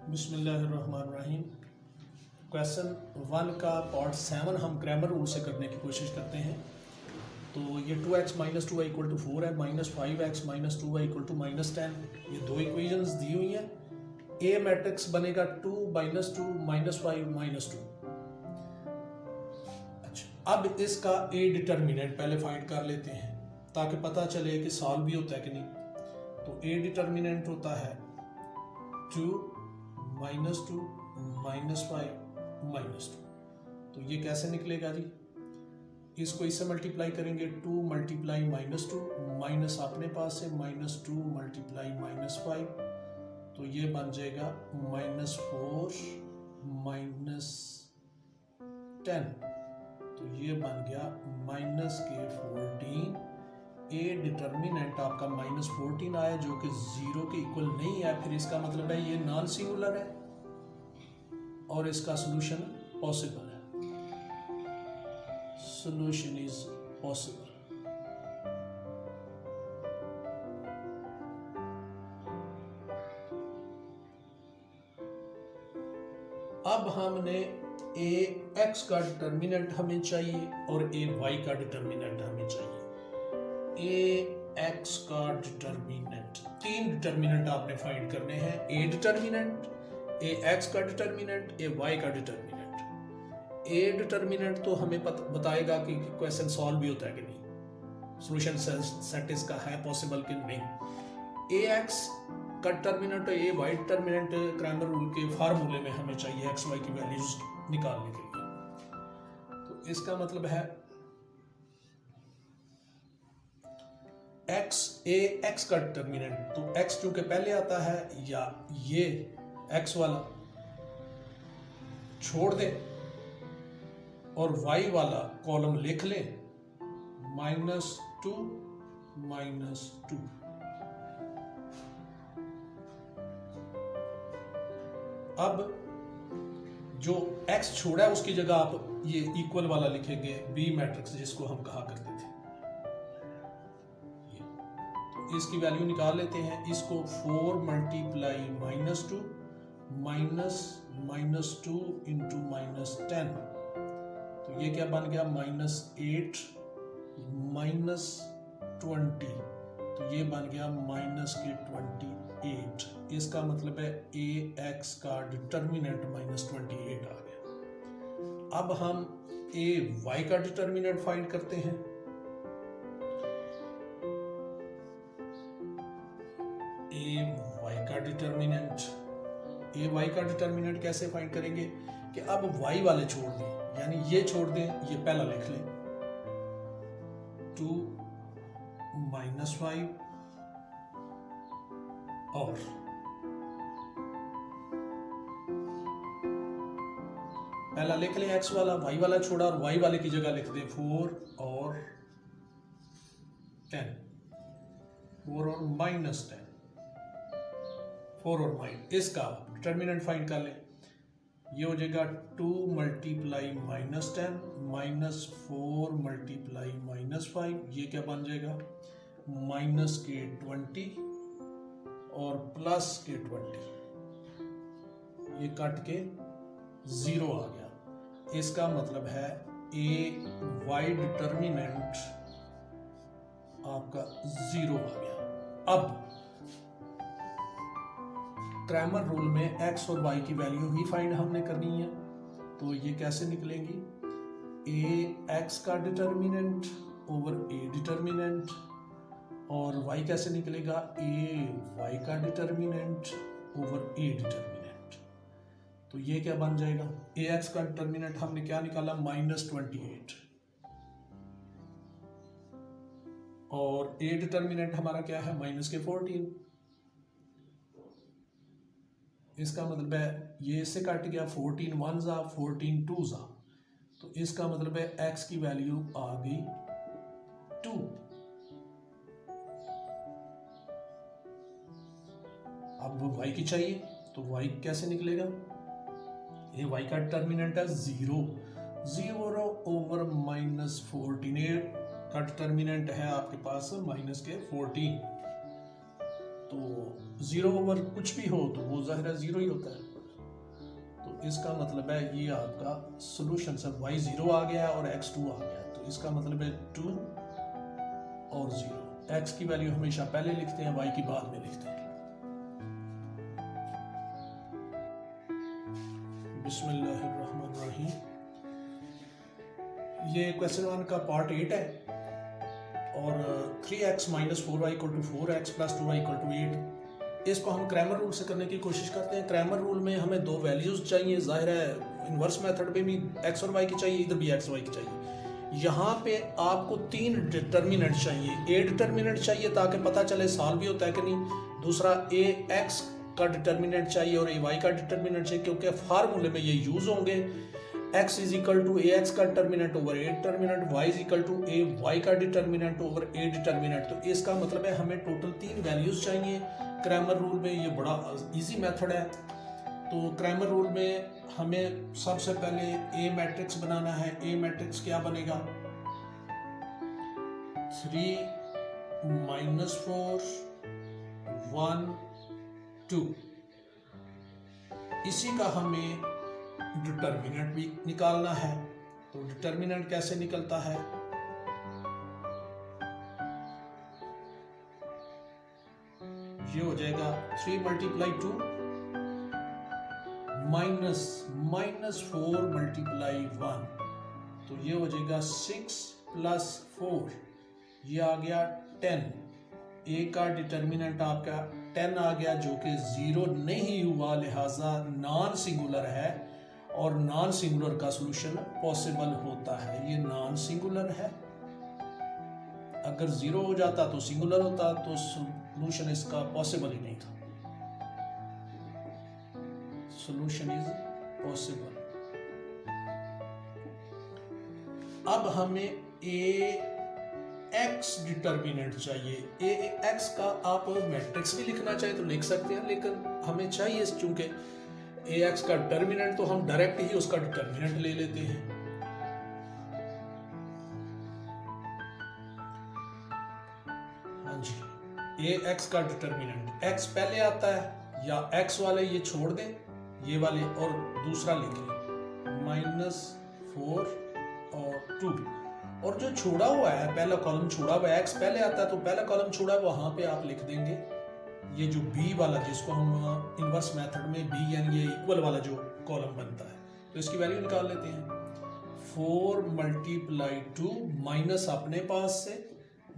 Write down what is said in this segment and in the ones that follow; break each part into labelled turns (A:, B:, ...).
A: बिस्मिल्लाहिर्रहमानिर्रहीम। क्वेश्चन 1 का पार्ट 7 हम ग्रामर रूल से करने की कोशिश करते हैं। तो ये 2x minus 2y equal to 4 है, minus 5x minus 2y equal to minus 10। ये दो इक्वेशंस दी हुई हैं। ए मैट्रिक्स बनेगा 2 माइनस 2 माइनस 5 माइनस 2। अच्छा, अब इसका ए डिटर्मिनेंट पहले फाइंड कर लेते हैं ताकि पता चले कि सॉल्व भी होता है कि नहीं। तो ए डिटर्मिनेंट होता है 2 माइनस 2 माइनस 5 माइनस 2। तो ये कैसे निकलेगा जी? इसको इससे मल्टीप्लाई करेंगे, 2 मल्टीप्लाई माइनस 2 माइनस अपने पास से माइनस 2 मल्टीप्लाई माइनस 5, तो ये बन जाएगा माइनस 4 माइनस 10। तो ये बन गया माइनस के 14। ए डिटर्मिनेंट आपका माइनस 14 आया जो कि 0 के इक्वल नहीं है, फिर इसका मतलब है ये नॉन सिंगुलर है और इसका सॉल्यूशन पॉसिबल है। Solution is possible. अब हमने ए एक्स का डिटर्मिनेंट हमें चाहिए और ए वाई का डिटर्मिनेंट हमें चाहिए। ए एक्स का डिटर्मिनेंट, 3 डिटर्मिनेंट आपने फाइंड करने हैं। ए डिटर्मिनेंट, ए एक्स का डिटर्मिनेंट, ए वाई का डिटर्मिनेंट। ए डिटर्मिनेंट तो हमें बताएगा कि क्वेश्चन सॉल्व भी होता है कि नहीं, सॉल्यूशन सेट इसका है पॉसिबल कि नहीं। ए एक्स का डिटर्मिनेंट और ए वाई डिटर्मिनेंट क्रैमर रूल के फार्मूले में हमें चाहिए एक्स वाई की वैल्यूज निकालने के लिए। तो इसका मतलब है एक्स, ए एक्स का डिटर्मिनेंट, तो एक्स चूंकि पहले आता है या ये एक्स वाला छोड़ दें और वाई वाला कॉलम लिख लें, -2 -2। अब जो x छोड़ा है उसकी जगह आप ये इक्वल वाला लिखेंगे, बी मैट्रिक्स जिसको हम कहा करते थे। तो इसकी वैल्यू निकाल लेते हैं। इसको 4 मल्टीप्लाई -2 माइनस 2 इंटू -10, तो ये क्या बन गया -8 -20, तो ये बन गया -28। इसका मतलब है ए एक्स का डिटर्मिनेंट -28 आ गया। अब हम ए वाई का डिटर्मिनेंट फाइंड करते हैं। ए वाई का डिटर्मिनेंट कैसे फाइंड करेंगे कि अब वाई वाले छोड़ दें, यानी ये छोड़ दें, ये पहला लिख लें, 2 -5 और पहला लिख लें एक्स वाला, वाई वाला छोड़ा और वाई वाले की जगह लिख दें 4 और 10, 4 और -10, 4 और -, इसका डिटर्मिनेंट फाइंड कर लें। ये हो जाएगा 2 मल्टीप्लाई -10 माइनस 4 मल्टीप्लाई -5, ये क्या बन जाएगा -20 और +20, ये कट के 0 आ गया। इसका मतलब है ए वाई डिटर्मिनेंट आपका 0 आ गया। अब क्रैमर रूल में एक्स और वाई की वैल्यू ही फाइंड हमने करनी है, तो ये कैसे निकलेंगी? ए एक्स का डिटर्मिनेंट ओवर ए डिटर्मिनेंट, और वाई कैसे निकलेगा? ए वाई का डिटर्मिनेंट ओवर ए डिटर्मिनेंट। तो ये क्या बन जाएगा? ए एक्स का डिटर्मिनेंट हमने क्या निकाला? -28, और ए डिटर्मिनेंट हमारा क्या है? -14। इसका मतलब है ये इससे कट गया, 14 1 जा 14 2 जा, तो इसका मतलब है x की वैल्यू आ गई 2। अब y की चाहिए, तो y कैसे निकलेगा? ये y का डिटर्मिनेंट है 0 ओवर -14, ए का डिटर्मिनेंट है आपके पास -14, तो 0 ओवर कुछ भी हो तो वो ज़ाहिर है 0 ही होता है। तो इसका मतलब है ये आपका सोल्यूशन से y 0 आ गया और x 2 आ गया, तो इसका मतलब है 2 और 0। x की वैल्यू हमेशा पहले लिखते हैं, y की बाद में लिखते हैं। बिस्मिल्लाहिर्रहमानिर्रहीम। ये क्वेश्चन 1 का पार्ट 8 है और 3x minus 4y equal to 4x plus 2y equal to 8। इसको हम क्रैमर रूल से करने की कोशिश करते हैं। क्रैमर रूल में हमें दो वैल्यूज चाहिए, जाहिर है इन्वर्स मेथड में भी x और y की चाहिए, इधर भी x y की चाहिए। यहाँ पे आपको 3 डिटर्मिनेंट चाहिए। a डिटर्मिनेंट चाहिए ताकि पता चले सॉल्व भी होता है कि नहीं, दूसरा a x का डिटर्मिनेंट चाहिए और a y का डिटर्मिनेंट चाहिए, क्योंकि फार्मूले में ये यूज होंगे। x is equal to A x का determinant over A determinant, y is equal to A y का डिटर्मिनेंट ओवर ए डिटर्मिनेंट। तो इसका मतलब है हमें टोटल 3 वैल्यूज चाहिए। क्रैमर रूल में ये बड़ा इजी मेथड है। तो क्रैमर रूल में हमें सबसे पहले ए मैट्रिक्स बनाना है। ए मैट्रिक्स क्या बनेगा, 3 माइनस 4 1 2। इसी का हमें डिटर्मिनेंट भी निकालना है। तो डिटर्मिनेंट कैसे निकलता है, ये हो जाएगा 3 मल्टीप्लाई 2 माइनस 4 मल्टीप्लाई 1, तो ये हो जाएगा 6 प्लस 4, ये आ गया 10। ए का डिटर्मिनेंट आपका 10 आ गया, जो कि 0 नहीं हुआ, लिहाजा नॉन सिंगुलर है और नॉन सिंगुलर का सॉल्यूशन पॉसिबल होता है। ये नॉन सिंगुलर है, अगर 0 हो जाता तो सिंगुलर होता, तो सॉल्यूशन इसका पॉसिबल ही नहीं था। Solution is possible. अब हमें ए एक्स डिटर्मिनेंट चाहिए। ए एक्स का आप मैट्रिक्स भी लिखना चाहे तो लिख सकते हैं, लेकिन हमें चाहिए चूंकि ए एक्स का डिटर्मिनेंट, तो हम डायरेक्ट ही उसका डिटर्मिनेंट ले लेते हैं। हाँ जी, ए एक्स का डिटर्मिनेंट, एक्स पहले आता है या एक्स वाले ये छोड़ दें, ये वाले और दूसरा लिख लें, -4 और 2। और जो छोड़ा हुआ है, पहला कॉलम छोड़ा हुआ है, एक्स पहले आता है तो पहला कॉलम छोड़ा है, वहां पे आप लिख देंगे ये जो बी वाला, जिसको हम इनवर्स मेथड में बी यानी ये इक्वल वाला जो कॉलम बनता है, तो इसकी वैल्यू निकाल लेते हैं। 4 मल्टीप्लाई 2 माइनस अपने पास से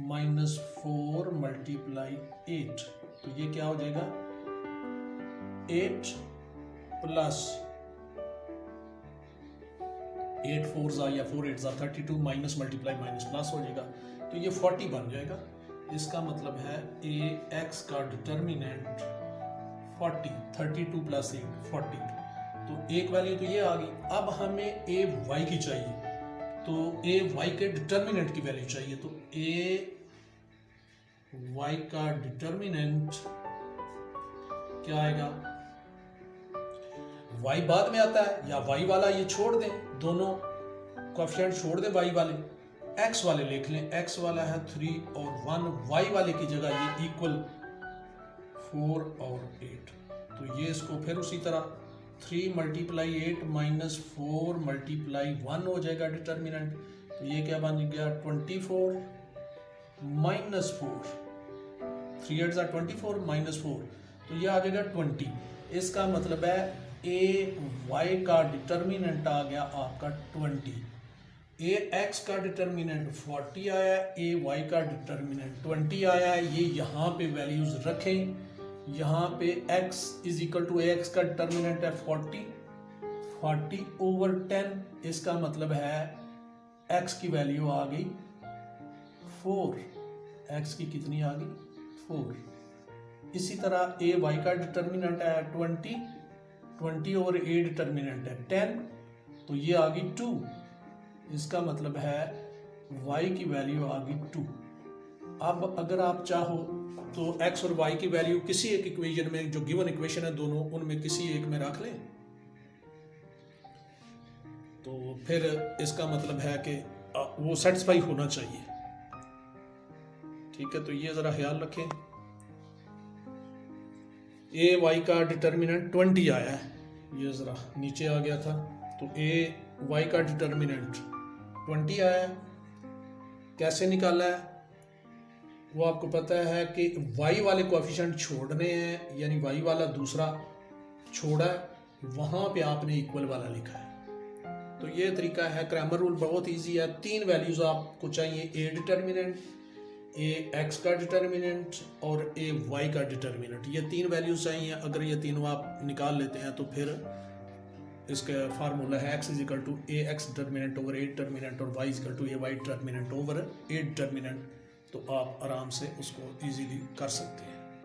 A: -4 मल्टीप्लाई 8, तो ये क्या हो जाएगा 8 प्लस 8 4 या 4 8 32 माइनस मल्टीप्लाई माइनस प्लस हो जाएगा, तो ये 40 बन जाएगा। इसका मतलब है ए एक्स का डिटर्मिनेंट 40, 32 प्लस 8 40, तो एक वैल्यू तो ये आ गई। अब हमें ए वाई की चाहिए, तो ए वाई के डिटर्मिनेंट की वैल्यू चाहिए, तो ए वाई का डिटर्मिनेंट क्या आएगा, y बाद में आता है या y वाला ये छोड़ दें, दोनों कोएफिशिएंट छोड़ दें, y वाले x वाले लिख लें। x वाला है 3 और 1, y वाले की जगह ये इक्वल 4 और 8, तो ये इसको फिर उसी तरह 3 मल्टीप्लाई 8 माइनस 4 मल्टीप्लाई 1 हो जाएगा डिटर्मिनेंट, तो ये क्या बन गया 24 माइनस 4, 3 8 24 माइनस 4, तो ये आ जाएगा 20। इसका मतलब है ए वाई का डिटर्मिनेंट आ गया आपका 20, ए एक्स का डिटर्मिनेंट 40 आया, ए वाई का डिटर्मिनेंट 20 आया। ये यहाँ पे वैल्यूज रखें, यहाँ पे x is equal to A x का डिटर्मिनेंट है 40 ओवर 10, इसका मतलब है x की वैल्यू आ गई 4, x की कितनी आ गई 4। इसी तरह ए वाई का डिटर्मिनेंट है 20 ओवर ए डिटर्मिनेंट है 10, तो ये आ गई 2, इसका मतलब है y की वैल्यू आ गई 2। अब अगर आप चाहो तो x और y की वैल्यू किसी एक इक्वेशन में, जो गिवन इक्वेशन है दोनों, उनमें किसी एक में रख लें, तो फिर इसका मतलब है कि वो सेटिस्फाई होना चाहिए। ठीक है, तो ये जरा ख्याल रखें। ए वाई का डिटर्मिनेंट 20 आया है, ये ज़रा नीचे आ गया था, तो ए वाई का डिटर्मिनेंट 20 आया है। कैसे निकाला है वो आपको पता है कि वाई वाले कोएफिशिएंट छोड़ने हैं, यानी वाई वाला दूसरा छोड़ा है, वहाँ पे आपने इक्वल वाला लिखा है। तो ये तरीका है, क्रैमर रूल बहुत इजी है। 3 वैल्यूज़ आपको चाहिए, ए डिटर्मिनेंट, ए एक्स का डिटर्मिनेंट और ए वाई का डिटर्मिनेंट। ये 3 वैल्यूज़ चाहिए। अगर ये तीनों आप निकाल लेते हैं तो फिर इसका फार्मूला है x equal to A X determinant over A determinant और y equal to A Y determinant over A determinant. तो आप आराम से उसको इजीली कर सकते हैं।